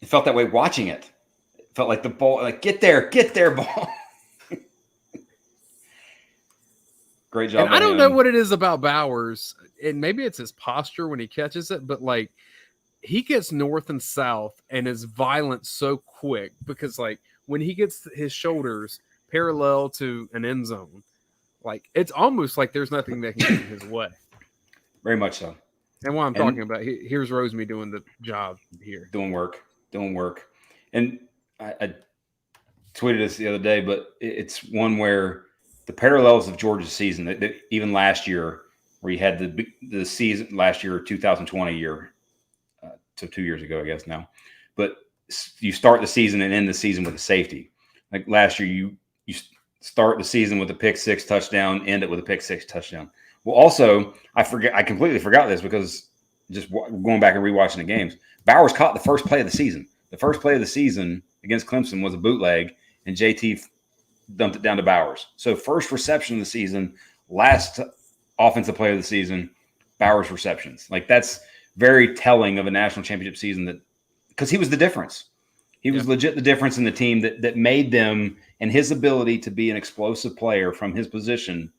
It felt that way watching it. It felt like the ball, get there, ball. Great job. And I don't know what it is about Bowers, and maybe it's his posture when he catches it, but he gets north and south and is violent so quick because when he gets his shoulders parallel to an end zone, it's almost like there's nothing that can get in his way. Very much so. And what I'm talking about, here's Rosemy doing the job here. Doing work. And I tweeted this the other day, but it's one where the parallels of Georgia's season, that even last year, where you had the season last year, 2020 year, so 2 years ago, I guess now, but you start the season and end the season with a safety. Like last year, you start the season with a pick six touchdown, end it with a pick six touchdown. Well, also, I completely forgot this because just going back and rewatching the games, Bowers caught the first play of the season. The first play of the season against Clemson was a bootleg, and JT dumped it down to Bowers. So first reception of the season, last offensive play of the season, Bowers receptions. Like that's very telling of a national championship season, because he was the difference. He was legit the difference in the team that made them, and his ability to be an explosive player from his position.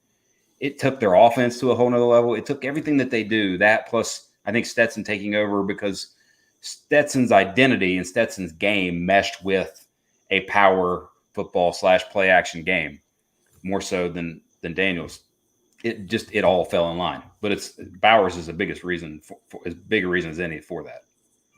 It took their offense to a whole nother level. It took everything that they do, that plus I think Stetson taking over, because Stetson's identity and Stetson's game meshed with a power football / play action game more so than Daniel's. It all fell in line. But Bowers is the biggest reason, for as big a reason as any for that.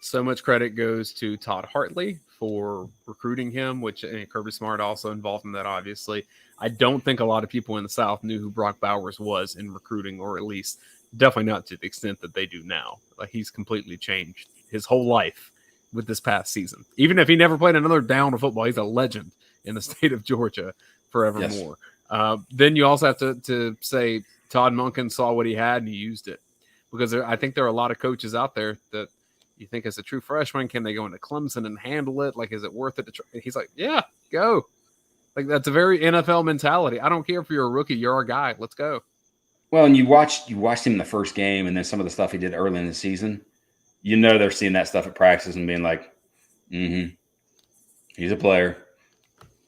So much credit goes to Todd Hartley for recruiting him, which Kirby Smart also involved in that, obviously. I don't think a lot of people in the South knew who Brock Bowers was in recruiting, or at least definitely not to the extent that they do now. Like, he's completely changed his whole life with this past season. Even if he never played another down of football, he's a legend in the state of Georgia forevermore. Yes. Then you also have to say Todd Monken saw what he had and he used it. Because I think there are a lot of coaches out there that you think as a true freshman, can they go into Clemson and handle it? Like, is it worth it to try? He's like, yeah, go. Like, that's a very NFL mentality. I don't care if you're a rookie, you're our guy. Let's go. Well, and you watched him in the first game, and then some of the stuff he did early in the season. You know they're seeing that stuff at practice and being like, he's a player.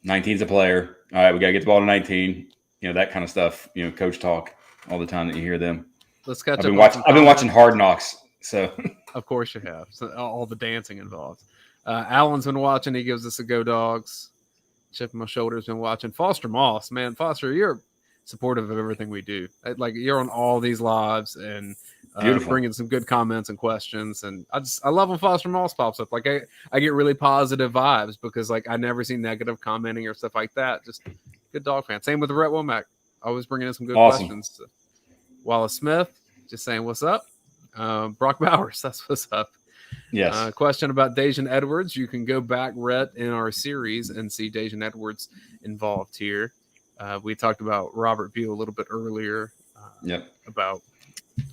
19's a player. All right, we got to get the ball to 19. You know, that kind of stuff. You know, coach talk all the time that you hear them. Let's catch up. I've been watching Hard Knocks, so. Of course you have. So all the dancing involved. Alan's been watching. He gives us a go Dogs. Chip on my shoulder's been watching. Foster Moss, man. Foster, you're supportive of everything we do. Like, you're on all these lives and bringing some good comments and questions. And I love when Foster Moss pops up. Like, I get really positive vibes because, like, I never see negative commenting or stuff like that. Just good dog fan. Same with Rhett Womack. Always bringing in some good questions. Wallace Smith, just saying what's up. Brock Bowers, that's what's up. Yes. Question about Daijun Edwards. You can go back, Rhett, in our series and see Daijun Edwards involved here. We talked about Robert Beal a little bit earlier. About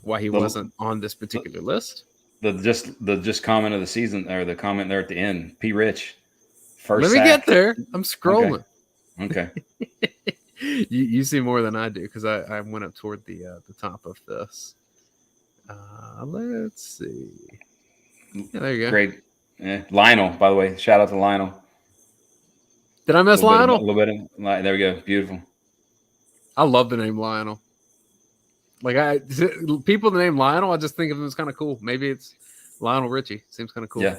why he wasn't on this particular list. The comment of the season, or the comment there at the end. P. Rich, first. Let me get there. I'm scrolling. Okay. you see more than I do because I went up toward the top of this. Let's see. Yeah, there you go. Great. Yeah. Lionel, by the way. Shout out to Lionel. Did I miss Lionel? A little bit. There we go. Beautiful. I love the name Lionel. Like, people the name Lionel, I just think of him as kind of cool. Maybe it's Lionel Richie. Seems kind of cool. Yeah.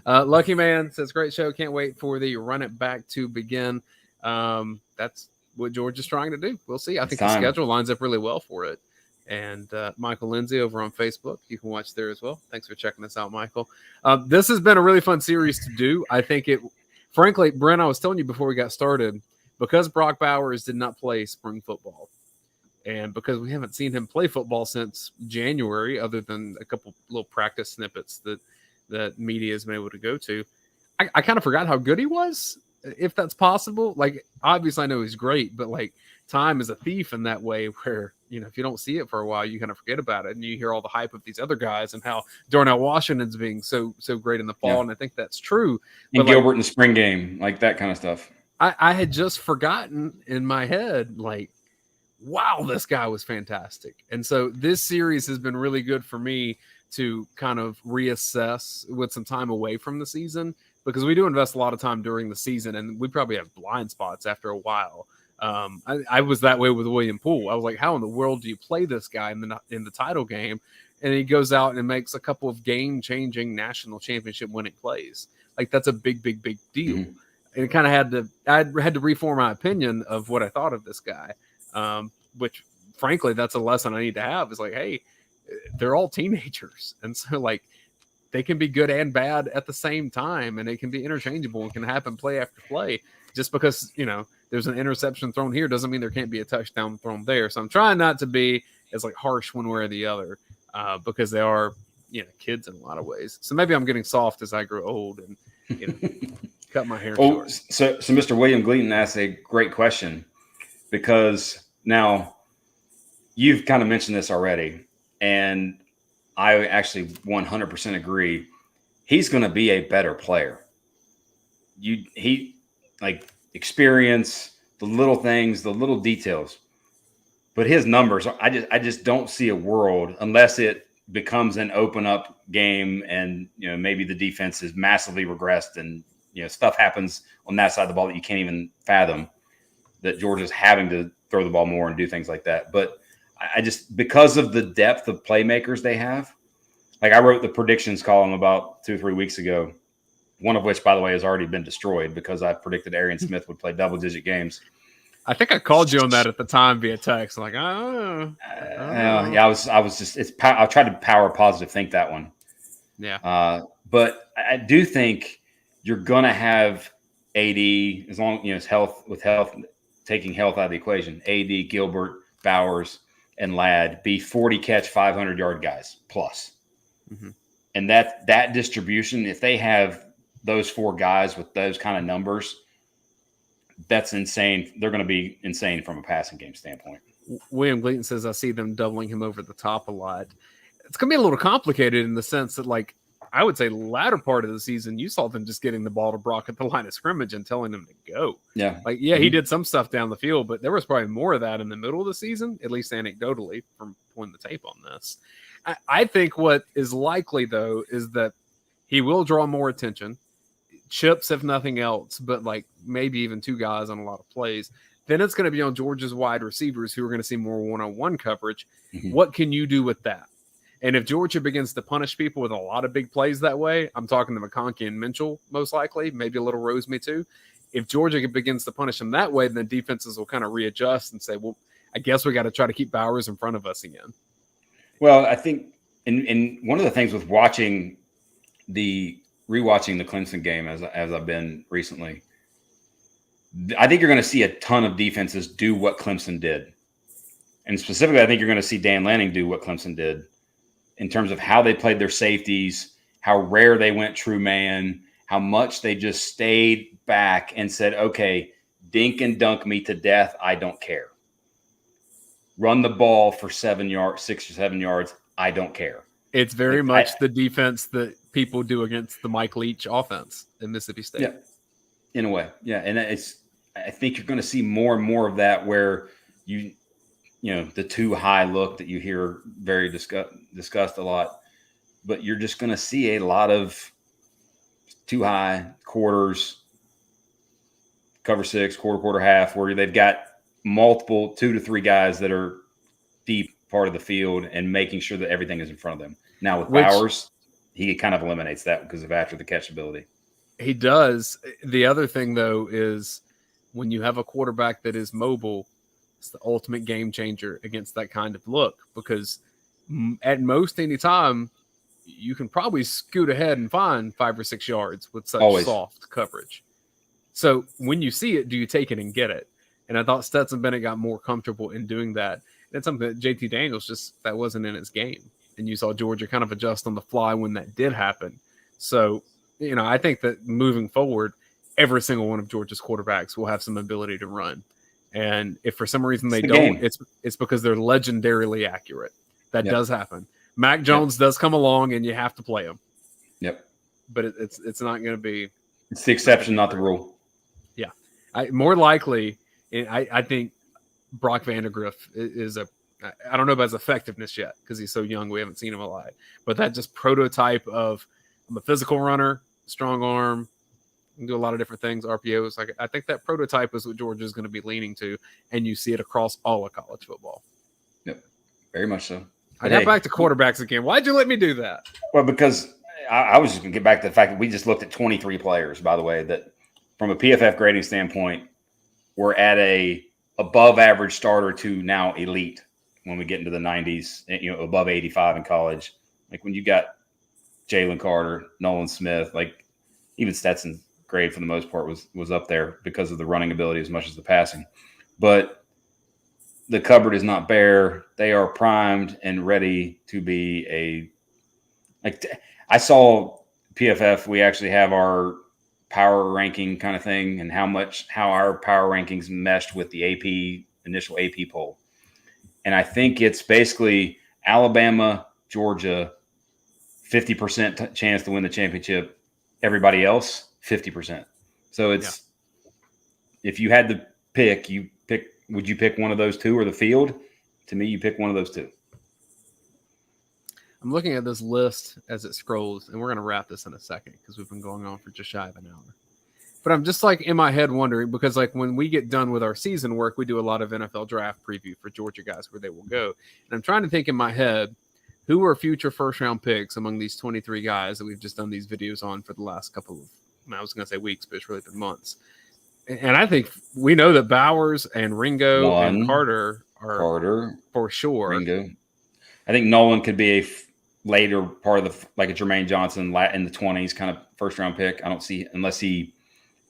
Lucky Man says, great show. Can't wait for the run it back to begin. That's what George is trying to do. We'll see. I think the schedule lines up really well for it. And Michael Lindsay over on Facebook. You can watch there as well. Thanks for checking us out, Michael. This has been a really fun series to do. I think frankly, Brent, I was telling you before we got started, because Brock Bowers did not play spring football, and because we haven't seen him play football since January, other than a couple little practice snippets that media has been able to go to, I kind of forgot how good he was, if that's possible. Like, obviously I know he's great, but like, time is a thief in that way where, you know, if you don't see it for a while, you kind of forget about it, and you hear all the hype of these other guys and how Darnell Washington's being so great in the fall. Yeah. And I think that's true. And Gilbert in the spring game, like that kind of stuff. I had just forgotten in my head, like, wow, this guy was fantastic. And so this series has been really good for me to kind of reassess with some time away from the season, because we do invest a lot of time during the season, and we probably have blind spots after a while. I was that way with William Poole. I was like, how in the world do you play this guy in the title game? And he goes out and makes a couple of game-changing national championship winning plays. Like, that's a big deal. Mm-hmm. And it kind of I had to reform my opinion of what I thought of this guy, which frankly, that's a lesson I need to have is like, hey, they're all teenagers. And so like they can be good and bad at the same time, and it can be interchangeable and can happen play after play. Just because, there's an interception thrown here doesn't mean there can't be a touchdown thrown there. So I'm trying not to be as like harsh one way or the other because they are, kids in a lot of ways. So maybe I'm getting soft as I grow old and, cut my hair short. So Mr. William Gleaton asked a great question, because now you've kind of mentioned this already, and I actually 100% agree. He's going to be a better player. He like experience, the little things, the little details, but his numbers, I just don't see a world unless it becomes an open up game and, maybe the defense is massively regressed and, stuff happens on that side of the ball that you can't even fathom, that Georgia's having to throw the ball more and do things like that. But I just, because of the depth of playmakers they have, like I wrote the predictions column about 2 or 3 weeks ago, one of which, by the way, has already been destroyed because I predicted Arian Smith would play double-digit games. I think I called you on that at the time via text. I'm like, oh. Yeah, I was just, I tried to power positive think that one. Yeah. But I do think you're going to have AD, as long as health, taking health out of the equation, AD, Gilbert, Bowers, and Ladd be 40 catch, 500-yard guys plus. Mm-hmm. And that distribution, if they have those 4 guys with those kind of numbers, that's insane. They're going to be insane from a passing game standpoint. William Gleaton says, I see them doubling him over the top a lot. It's going to be a little complicated in the sense that, like, I would say latter part of the season, you saw them just getting the ball to Brock at the line of scrimmage and telling him to go. Yeah. Like, yeah, he did some stuff down the field, but there was probably more of that in the middle of the season, at least anecdotally from pulling the tape on this. I think what is likely, though, is that he will draw more attention. Chips, if nothing else, but like maybe even 2 guys on a lot of plays. Then it's going to be on Georgia's wide receivers who are going to see more one-on-one coverage. Mm-hmm. What can you do with that? And if Georgia begins to punish people with a lot of big plays that way, I'm talking to McConkey and Mitchell most likely, maybe a little Roseme too. If Georgia begins to punish them that way, then defenses will kind of readjust and say, well, I guess we got to try to keep Bowers in front of us again. Well, I think in one of the things with rewatching the Clemson game as I've been recently, I think you're going to see a ton of defenses do what Clemson did. And specifically, I think you're going to see Dan Lanning do what Clemson did in terms of how they played their safeties, how rare they went true man, how much they just stayed back and said, okay, dink and dunk me to death. I don't care. Run the ball for 7 yards, 6 or 7 yards. I don't care. It's very much the defense that people do against the Mike Leach offense in Mississippi State. Yeah, in a way. Yeah. And I think you're going to see more and more of that where the too high look that you hear very discussed a lot, but you're just going to see a lot of too high quarters, cover 6, quarter, half, where they've got multiple 2 to 3 guys that are deep part of the field and making sure that everything is in front of them. Now with Bowers, he kind of eliminates that because of after the catch ability. He does. The other thing, though, is when you have a quarterback that is mobile, it's the ultimate game changer against that kind of look, because at most any time you can probably scoot ahead and find 5 or 6 yards with such soft coverage. So when you see it, do you take it and get it? And I thought Stetson Bennett got more comfortable in doing that. That's something that JT Daniels that wasn't in his game. And you saw Georgia kind of adjust on the fly when that did happen. So, I think that moving forward, every single one of Georgia's quarterbacks will have some ability to run. And if for some reason they don't, it's because they're legendarily accurate. That does happen. Mac Jones does come along and you have to play him. Yep. But it's not going to be. It's the exception, not the rule. Yeah. More likely, I think Brock Vandagriff is I don't know about his effectiveness yet because he's so young. We haven't seen him a lot. But that just prototype of I'm a physical runner, strong arm, can do a lot of different things, RPOs. I think that prototype is what Georgia is going to be leaning to, and you see it across all of college football. Yep, very much so. I got back to quarterbacks again. Why'd you let me do that? Well, because I was just going to get back to the fact that we just looked at 23 players, by the way, that from a PFF grading standpoint, we're at a above average starter to now elite. when we get into the 90s, above 85 in college. Like when you got Jalen Carter, Nolan Smith, like even Stetson's grade for the most part was up there because of the running ability as much as the passing. But the cupboard is not bare. They are primed and ready to be I saw PFF. We actually have our power ranking kind of thing and how our power rankings meshed with the initial AP poll. And I think it's basically Alabama, Georgia, 50% chance to win the championship. Everybody else, 50%. So it's if you had to pick, would you pick one of those two or the field? To me, you pick one of those two. I'm looking at this list as it scrolls, and we're going to wrap this in a second because we've been going on for just shy of an hour. But I'm just like in my head wondering, because like when we get done with our season work, we do a lot of NFL draft preview for Georgia guys where they will go. And I'm trying to think in my head, who are future first round picks among these 23 guys that we've just done these videos on for the last couple of, I was going to say weeks, but it's really been months. And I think we know that Bowers and Ringo and Carter are for sure. Ringo. I think Nolan could be a later part of like a Jermaine Johnson in the 20s kind of first round pick. I don't see, unless he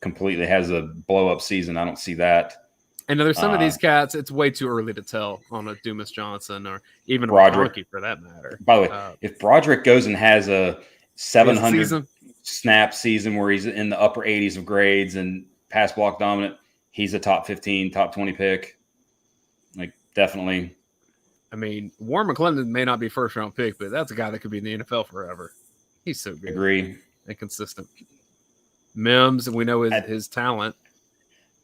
completely has a blow up season, I don't see that. And there's some of these cats, it's way too early to tell on a Dumas-Johnson or even a Broderick, McConkey for that matter. By the way, if Broderick goes and has a 700 snap season where he's in the upper 80s of grades and pass block dominant, he's a top 15, top 20 pick. Like definitely. I mean, Warren McClendon may not be first round pick, but that's a guy that could be in the NFL forever. He's so good. Agree. And consistent. Mims, and we know his talent.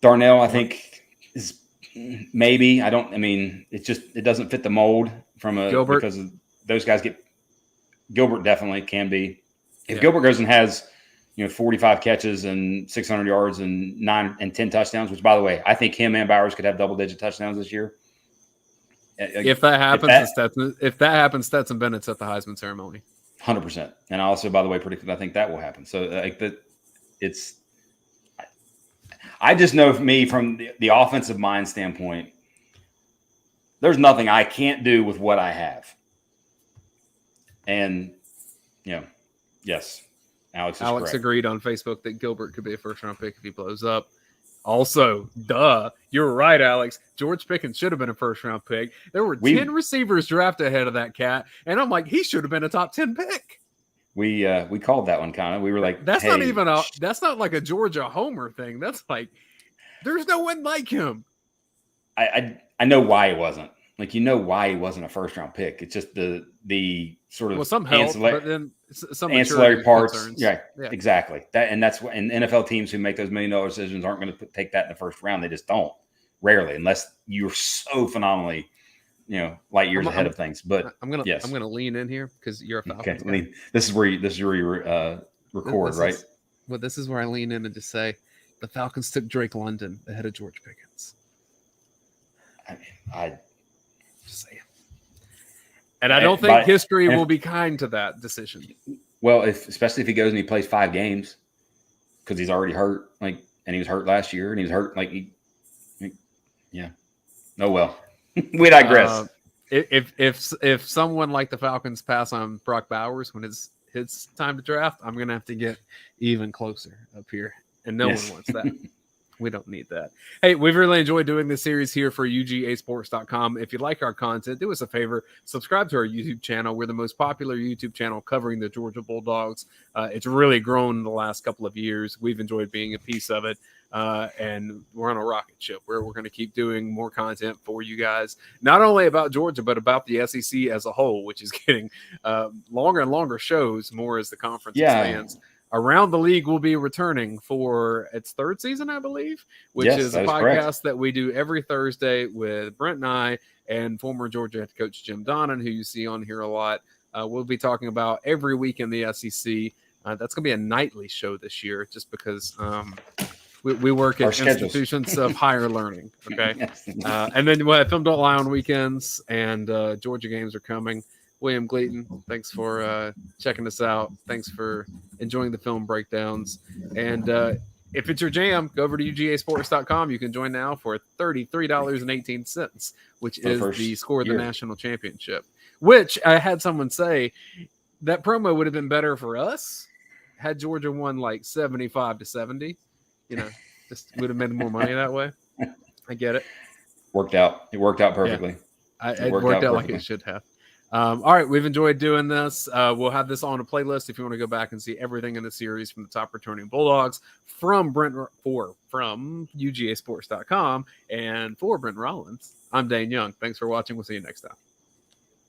Darnell, I think, is maybe. It doesn't fit the mold from Gilbert. Because those guys Gilbert definitely can be. If Gilbert goes and has 45 catches and 600 yards and 9 and 10 touchdowns, which by the way, I think him and Bowers could have double-digit touchdowns this year. If that happens, Stetson Bennett's at the Heisman ceremony. 100%. And I also, by the way, predicted I think that will happen. So I just know for me from the offensive mind standpoint, there's nothing I can't do with what I have. And, yes. Alex agreed on Facebook that Gilbert could be a first-round pick if he blows up. Also, you're right, Alex. George Pickens should have been a first-round pick. There were 10 receivers drafted ahead of that cat, and I'm like, he should have been a top 10 pick. We called that one kind of. We were like, that's not like a Georgia homer thing. That's like, there's no one like him. I know why he wasn't. Like, why he wasn't a first-round pick. It's just the sort of some help, but then some ancillary parts. Concerns. Yeah, exactly. That's what. And NFL teams who make those $1 million decisions aren't going to take that in the first round. They just don't. Rarely, unless you're so phenomenally, light years ahead of things. But I'm gonna lean in here because you're a Falcons guy. This is where you record, right? This is where I lean in and just say the Falcons took Drake London ahead of George Pickens. I just saying. And I don't think history will be kind to that decision. Well, especially if he goes and he plays 5 games, because he's already hurt. And he was hurt last year, and he was hurt. Oh well, we digress. If someone like the Falcons pass on Brock Bowers when it's his time to draft, I'm gonna have to get even closer up here, and no one wants that. We don't need that. Hey, we've really enjoyed doing this series here for UGAsports.com. If you like our content, do us a favor, subscribe to our YouTube channel. We're the most popular YouTube channel covering the Georgia Bulldogs. It's really grown in the last couple of years. We've enjoyed being a piece of it, and we're on a rocket ship where we're going to keep doing more content for you guys, not only about Georgia, but about the SEC as a whole, which is getting longer and longer shows more as the conference expands. Around the League will be returning for its 3rd season, I believe, which is a podcast that we do every Thursday with Brent and I and former Georgia head coach Jim Donnan, who you see on here a lot. We'll be talking about every week in the SEC. That's going to be a nightly show this year just because we work at institutions of higher learning. Okay. And then we'll have Film Don't Lie on weekends, and Georgia games are coming. William Gleaton, thanks for checking us out. Thanks for enjoying the film breakdowns. And if it's your jam, go over to UGAsports.com. You can join now for $33.18, which is the score of the national championship. Which I had someone say that promo would have been better for us had Georgia won like 75-70. Just would have made more money that way. I get it. Worked out. It worked out perfectly. Yeah. It worked out like it should have. All right, we've enjoyed doing this. We'll have this on a playlist if you want to go back and see everything in the series from the top returning Bulldogs from Brent from UGAsports.com and for Brent Rollins. I'm Dane Young. Thanks for watching. We'll see you next time.